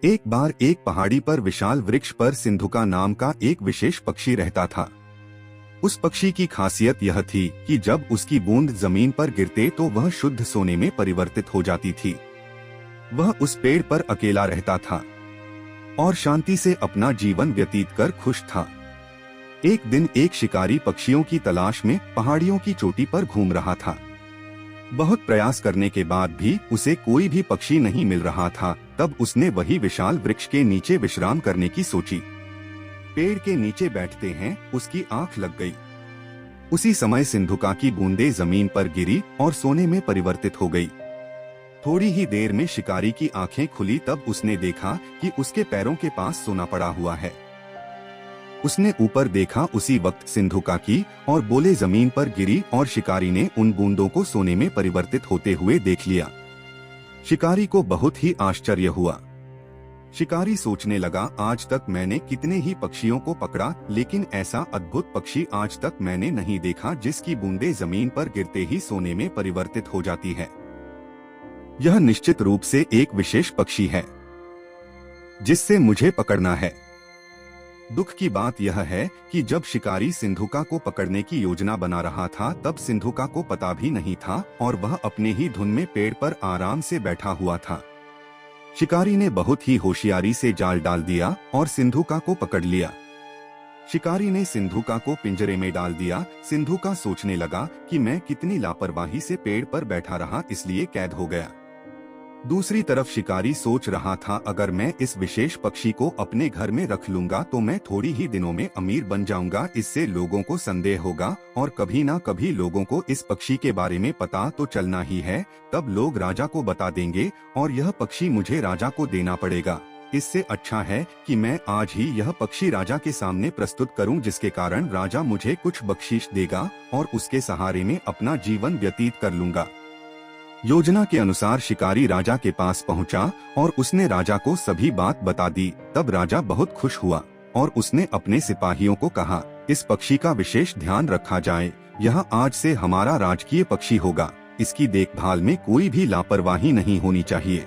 एक बार एक पहाड़ी पर विशाल वृक्ष पर सिंधुका नाम का एक विशेष पक्षी रहता था। उस पक्षी की खासियत यह थी कि जब उसकी बूंद जमीन पर गिरते तो वह शुद्ध सोने में परिवर्तित हो जाती थी। वह उस पेड़ पर अकेला रहता था और शांति से अपना जीवन व्यतीत कर खुश था। एक दिन एक शिकारी पक्षियों की तलाश में पहाड़ियों की चोटी पर घूम रहा था। बहुत प्रयास करने के बाद भी उसे कोई भी पक्षी नहीं मिल रहा था। तब उसने वही विशाल वृक्ष के नीचे विश्राम करने की सोची। पेड़ के नीचे बैठते हैं उसकी आंख लग गई। उसी समय सिंधुका की बूंदें जमीन पर गिरी और सोने में परिवर्तित हो गई। थोड़ी ही देर में शिकारी की आंखें खुली तब उसने देखा कि उसके पैरों के पास सोना पड़ा हुआ है। उसने ऊपर देखा उसी वक्त सिंधुका की और बोले जमीन पर गिरी और शिकारी ने उन बूंदों को सोने में परिवर्तित होते हुए देख लिया। शिकारी को बहुत ही आश्चर्य हुआ। शिकारी सोचने लगा, आज तक मैंने कितने ही पक्षियों को पकड़ा, लेकिन ऐसा अद्भुत पक्षी आज तक मैंने नहीं देखा जिसकी बूंदें जमीन पर गिरते ही सोने में परिवर्तित हो जाती है। यह निश्चित रूप से एक विशेष पक्षी है जिससे मुझे पकड़ना है। दुख की बात यह है कि जब शिकारी सिंधुका को पकड़ने की योजना बना रहा था तब सिंधुका को पता भी नहीं था और वह अपने ही धुन में पेड़ पर आराम से बैठा हुआ था। शिकारी ने बहुत ही होशियारी से जाल डाल दिया और सिंधुका को पकड़ लिया। शिकारी ने सिंधुका को पिंजरे में डाल दिया। सिंधुका सोचने लगा कि मैं कितनी लापरवाही से पेड़ पर बैठा रहा, इसलिए कैद हो गया। दूसरी तरफ शिकारी सोच रहा था, अगर मैं इस विशेष पक्षी को अपने घर में रख लूंगा तो मैं थोड़ी ही दिनों में अमीर बन जाऊंगा। इससे लोगों को संदेह होगा और कभी ना कभी लोगों को इस पक्षी के बारे में पता तो चलना ही है। तब लोग राजा को बता देंगे और यह पक्षी मुझे राजा को देना पड़ेगा। इससे अच्छा है कि मैं आज ही यह पक्षी राजा के सामने प्रस्तुत करूं, जिसके कारण राजा मुझे कुछ बख्शीश देगा और उसके सहारे में अपना जीवन व्यतीत कर लूंगा। योजना के अनुसार शिकारी राजा के पास पहुंचा और उसने राजा को सभी बात बता दी। तब राजा बहुत खुश हुआ और उसने अपने सिपाहियों को कहा, इस पक्षी का विशेष ध्यान रखा जाए। यह आज से हमारा राजकीय पक्षी होगा। इसकी देखभाल में कोई भी लापरवाही नहीं होनी चाहिए।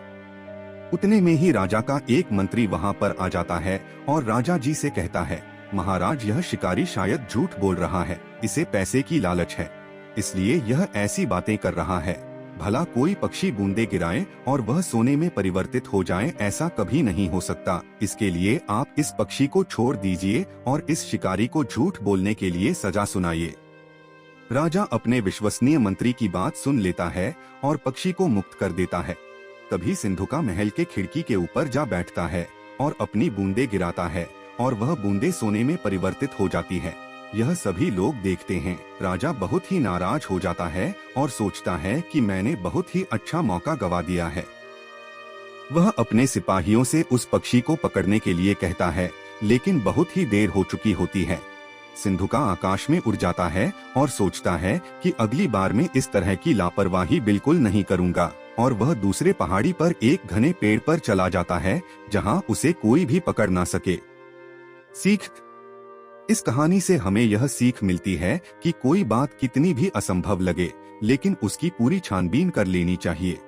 उतने में ही राजा का एक मंत्री वहां पर आ जाता है और राजा जी से कहता है, महाराज, यह शिकारी शायद झूठ बोल रहा है। इसे पैसे की लालच है, इसलिए यह ऐसी बातें कर रहा है। भला कोई पक्षी बूंदे गिराए और वह सोने में परिवर्तित हो जाए, ऐसा कभी नहीं हो सकता। इसके लिए आप इस पक्षी को छोड़ दीजिए और इस शिकारी को झूठ बोलने के लिए सजा सुनाइए। राजा अपने विश्वसनीय मंत्री की बात सुन लेता है और पक्षी को मुक्त कर देता है। तभी सिंधुका महल के खिड़की के ऊपर जा बैठता है और अपनी बूंदे गिराता है और वह बूंदे सोने में परिवर्तित हो जाती है। यह सभी लोग देखते हैं। राजा बहुत ही नाराज हो जाता है और सोचता है कि मैंने बहुत ही अच्छा मौका गवा दिया है। वह अपने सिपाहियों से उस पक्षी को पकड़ने के लिए कहता है, लेकिन बहुत ही देर हो चुकी होती है। सिंधुका आकाश में उड़ जाता है और सोचता है कि अगली बार में इस तरह की लापरवाही बिल्कुल नहीं करूंगा, और वह दूसरे पहाड़ी पर एक घने पेड़ पर चला जाता है जहां उसे कोई भी पकड़ ना सके। सीख: इस कहानी से हमें यह सीख मिलती है कि कोई बात कितनी भी असंभव लगे, लेकिन उसकी पूरी छानबीन कर लेनी चाहिए।